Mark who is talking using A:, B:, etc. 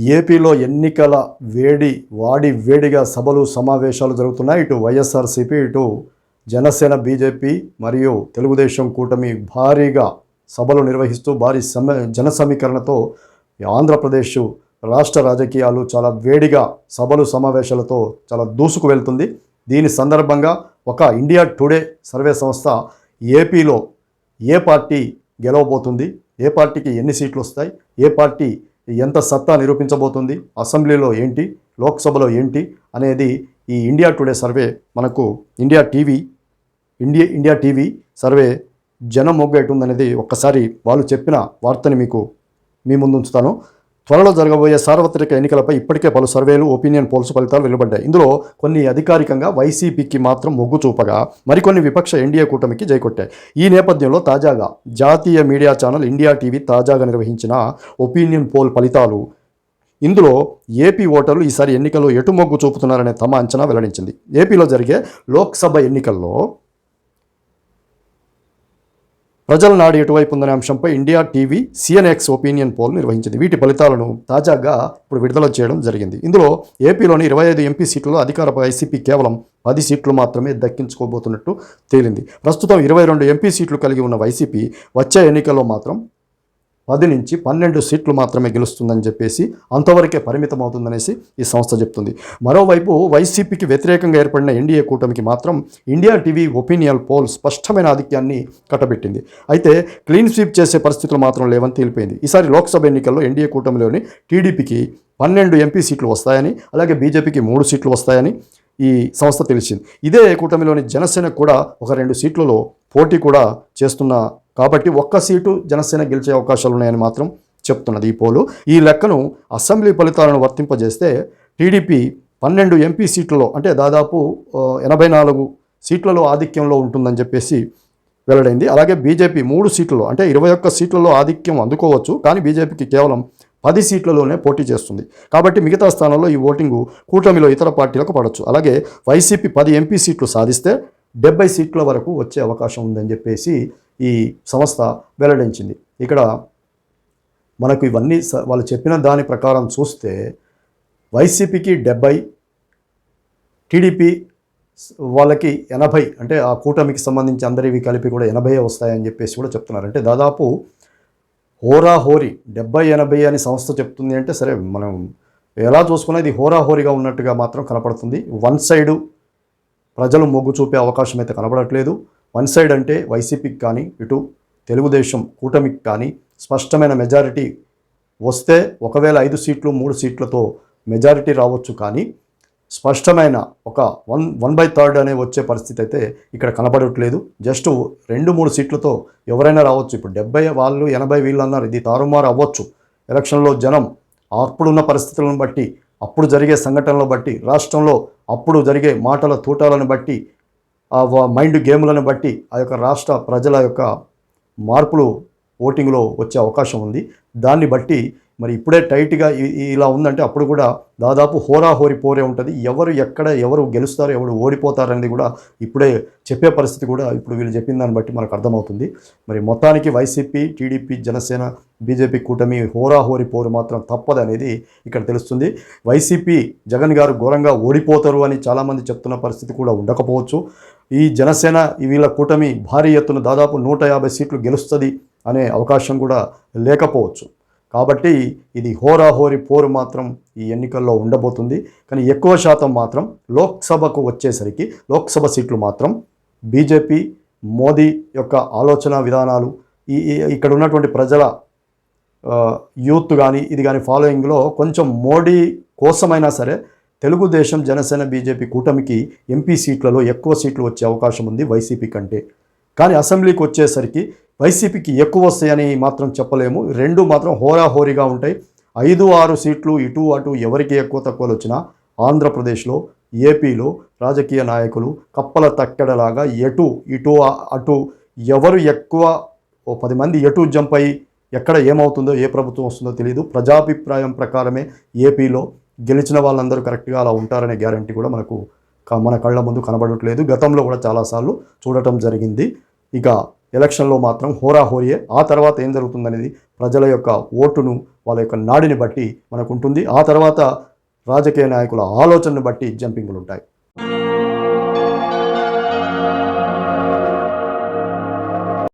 A: ఏపీలో ఎన్నికల వేడిగా సభలు సమావేశాలు జరుగుతున్నాయి. ఇటు వైఎస్ఆర్సీపీ, ఇటు జనసేన, బీజేపీ మరియు తెలుగుదేశం కూటమి భారీగా సభలు నిర్వహిస్తూ భారీ జన సమీకరణతో ఆంధ్రప్రదేశ్ రాష్ట్ర రాజకీయాలు చాలా వేడిగా సభలు సమావేశాలతో చాలా దూసుకు వెళ్తుంది. దీని సందర్భంగా ఒక ఇండియా టుడే సర్వే సంస్థ ఏపీలో ఏ పార్టీ గెలవబోతుంది, ఏ పార్టీకి ఎన్ని సీట్లు వస్తాయి, ఏ పార్టీ ఎంత సత్తా నిరూపించబోతుంది, అసెంబ్లీలో ఏంటి, లోక్సభలో ఏంటి అనేది ఈ ఇండియా టుడే సర్వే మనకు ఇండియా టీవీ సర్వే జనం మొగ్గేటుందనేది ఒక్కసారి వాళ్ళు చెప్పిన వార్తని మీ ముందు ఉంచుతాను. త్వరలో జరగబోయే సార్వత్రిక ఎన్నికలపై ఇప్పటికే పలు సర్వేలు, ఒపీనియన్ పోల్స్ ఫలితాలు వెలువడ్డాయి. ఇందులో కొన్ని అధికారికంగా వైసీపీకి మాత్రం మొగ్గు చూపగా మరికొన్ని విపక్ష ఎన్డీఏ కూటమికి జైకొట్టాయి. ఈ నేపథ్యంలో తాజాగా జాతీయ మీడియా ఛానల్ ఇండియా టీవీ తాజాగా నిర్వహించిన ఒపీనియన్ పోల్ ఫలితాలు, ఇందులో ఏపీ ఓటర్లు ఈసారి ఎన్నికల్లో ఎటు మొగ్గు చూపుతున్నారనే తమ అంచనా వెల్లడించింది. ఏపీలో జరిగే లోక్సభ ఎన్నికల్లో ప్రజల నాడు ఎటువైపు ఉందనే అంశంపై India TV CNX opinion poll నిర్వహించింది. వీటి ఫలితాలను తాజాగా ఇప్పుడు విడుదల చేయడం జరిగింది. ఇందులో ఏపీలోని 25 ఎంపీ సీట్లలో అధికార వైసీపీ కేవలం 10 సీట్లు మాత్రమే దక్కించుకోబోతున్నట్టు తేలింది. ప్రస్తుతం 22 ఎంపీ సీట్లు కలిగి ఉన్న వైసీపీ వచ్చే ఎన్నికల్లో మాత్రం 10 నుంచి 12 సీట్లు మాత్రమే గెలుస్తుందని చెప్పేసి అంతవరకే పరిమితం అవుతుందనేసి ఈ సంస్థ చెప్తుంది. మరోవైపు వైసీపీకి వ్యతిరేకంగా ఏర్పడిన ఎన్డీఏ కూటమికి మాత్రం ఇండియా టీవీ ఒపీనియన్ పోల్ స్పష్టమైన ఆధిక్యాన్ని కట్టబెట్టింది. అయితే క్లీన్ స్వీప్ చేసే పరిస్థితులు మాత్రం లేవని తేలిపోయింది. ఈసారి లోక్సభ ఎన్నికల్లో ఎన్డీఏ కూటమిలోని టీడీపీకి 12 ఎంపీ సీట్లు వస్తాయని, అలాగే బీజేపీకి 3 సీట్లు వస్తాయని ఈ సంస్థ తెలిసింది. ఇదే కూటమిలోని జనసేనకు కూడా ఒక 2 సీట్లలో పోటీ కూడా చేస్తున్న కాబట్టి 1 సీటు జనసేన గెలిచే అవకాశాలు ఉన్నాయని మాత్రం చెప్తున్నది ఈ పోలు. ఈ లెక్కను అసెంబ్లీ ఫలితాలను వర్తింపజేస్తే టీడీపీ 12 ఎంపీ సీట్లలో అంటే దాదాపు 84 సీట్లలో ఆధిక్యంలో ఉంటుందని చెప్పేసి వెల్లడైంది. అలాగే బీజేపీ 3 సీట్లలో అంటే 21 సీట్లలో ఆధిక్యం అందుకోవచ్చు, కానీ బీజేపీకి కేవలం 10 సీట్లలోనే పోటీ చేస్తుంది. కాబట్టి మిగతా స్థానాల్లో ఈ ఓటింగు కూటమిలో ఇతర పార్టీలకు పడవచ్చు. అలాగే వైసీపీ 10 ఎంపీ సీట్లు సాధిస్తే 70 సీట్ల వరకు వచ్చే అవకాశం ఉందని చెప్పేసి ఈ సంస్థ వెల్లడించింది. ఇక్కడ మనకు ఇవన్నీ వాళ్ళు చెప్పిన దాని ప్రకారం చూస్తే వైసీపీకి 70, టీడీపీ వాళ్ళకి 80, అంటే ఆ కూటమికి సంబంధించి అందరివి కలిపి కూడా 80 వస్తాయని చెప్పేసి కూడా చెప్తున్నారు. అంటే దాదాపు హోరాహోరీ 70-80 అని సంస్థ చెప్తుంది. అంటే సరే, మనం ఎలా చూసుకున్నా ఇది హోరాహోరీగా ఉన్నట్టుగా మాత్రం కనపడుతుంది. వన్ సైడు ప్రజలు మొగ్గు చూపే అవకాశం అయితే కనబడట్లేదు. వన్ సైడ్ అంటే వైసీపీకి కానీ ఇటు తెలుగుదేశం కూటమికి కానీ స్పష్టమైన మెజారిటీ వస్తే ఒకవేళ 5 సీట్లు 3 సీట్లతో మెజారిటీ రావచ్చు, కానీ స్పష్టమైన ఒక 1/3 అనే వచ్చే పరిస్థితి అయితే ఇక్కడ కనబడట్లేదు. జస్ట్ 2-3 సీట్లతో ఎవరైనా రావచ్చు. ఇప్పుడు 70 వాళ్ళు 80 వీళ్ళు అన్నారు. ఇది తారుమారు అవ్వచ్చు. ఎలక్షన్లో జనం అప్పుడున్న పరిస్థితులను బట్టి, అప్పుడు జరిగే సంఘటనలను బట్టి, రాష్ట్రంలో అప్పుడు జరిగే మాటల తూటాలను బట్టి, ఆ మైండ్ గేములను బట్టి ఆ యొక్క రాష్ట్ర ప్రజల యొక్క మార్పులు ఓటింగ్లో వచ్చే అవకాశం ఉంది. దాన్ని బట్టి మరి ఇప్పుడే టైట్గా ఇలా ఉందంటే అప్పుడు కూడా దాదాపు హోరాహోరీ పోరే ఉంటుంది. ఎవరు గెలుస్తారు, ఎవరు ఓడిపోతారు అనేది కూడా ఇప్పుడే చెప్పే పరిస్థితి కూడా ఇప్పుడు వీళ్ళు చెప్పిన దాన్ని బట్టి మనకు అర్థమవుతుంది. మరి మొత్తానికి వైసీపీ, టీడీపీ, జనసేన, బీజేపీ కూటమి హోరాహోరీ పోరు మాత్రం తప్పదనేది ఇక్కడ తెలుస్తుంది. వైసీపీ జగన్ గారు ఘోరంగా ఓడిపోతారు అని చాలామంది చెప్తున్న పరిస్థితి కూడా ఉండకపోవచ్చు. ఈ జనసేన వీళ్ళ కూటమి భారీ ఎత్తున దాదాపు 150 సీట్లు గెలుస్తుంది అనే అవకాశం కూడా లేకపోవచ్చు. కాబట్టి ఇది హోరాహోరీ పోరు మాత్రం ఈ ఎన్నికల్లో ఉండబోతుంది. కానీ ఎక్కువ శాతం మాత్రం లోక్సభకు వచ్చేసరికి లోక్సభ సీట్లు మాత్రం బీజేపీ, మోదీ యొక్క ఆలోచన విధానాలు, ఇక్కడ ఉన్నటువంటి ప్రజల యూత్ కానీ ఇది కానీ ఫాలోయింగ్లో కొంచెం మోడీ కోసమైనా సరే తెలుగుదేశం, జనసేన, బీజేపీ కూటమికి ఎంపీ సీట్లలో ఎక్కువ సీట్లు వచ్చే అవకాశం ఉంది వైసీపీ కంటే. కానీ అసెంబ్లీకి వచ్చేసరికి వైసీపీకి ఎక్కువ వస్తాయని మాత్రం చెప్పలేము. 2 మాత్రం హోరాహోరీగా ఉంటాయి. 5-6 సీట్లు ఇటు అటు ఎవరికి ఎక్కువ తక్కువలు వచ్చినా ఆంధ్రప్రదేశ్లో, ఏపీలో రాజకీయ నాయకులు కప్పల తక్కెడలాగా ఇటు అటు ఎవరు ఎక్కువ 10 మంది ఎటు జంప్ అయ్యి ఎక్కడ ఏమవుతుందో, ఏ ప్రభుత్వం వస్తుందో తెలియదు. ప్రజాభిప్రాయం ప్రకారమే ఏపీలో గెలిచిన వాళ్ళందరూ కరెక్ట్గా అలా ఉంటారనే గ్యారంటీ కూడా మన కళ్ళ ముందు కనబడట్లేదు. గతంలో కూడా చాలాసార్లు చూడటం జరిగింది. ఇక ఎలక్షన్లో మాత్రం హోరాహోరీయే. ఆ తర్వాత ఏం జరుగుతుందనేది ప్రజల యొక్క ఓటును, వాళ్ళ యొక్క నాడిని బట్టి మనకు ఉంటుంది. ఆ తర్వాత రాజకీయ నాయకుల ఆలోచనను బట్టి జంపింగ్లు ఉంటాయి.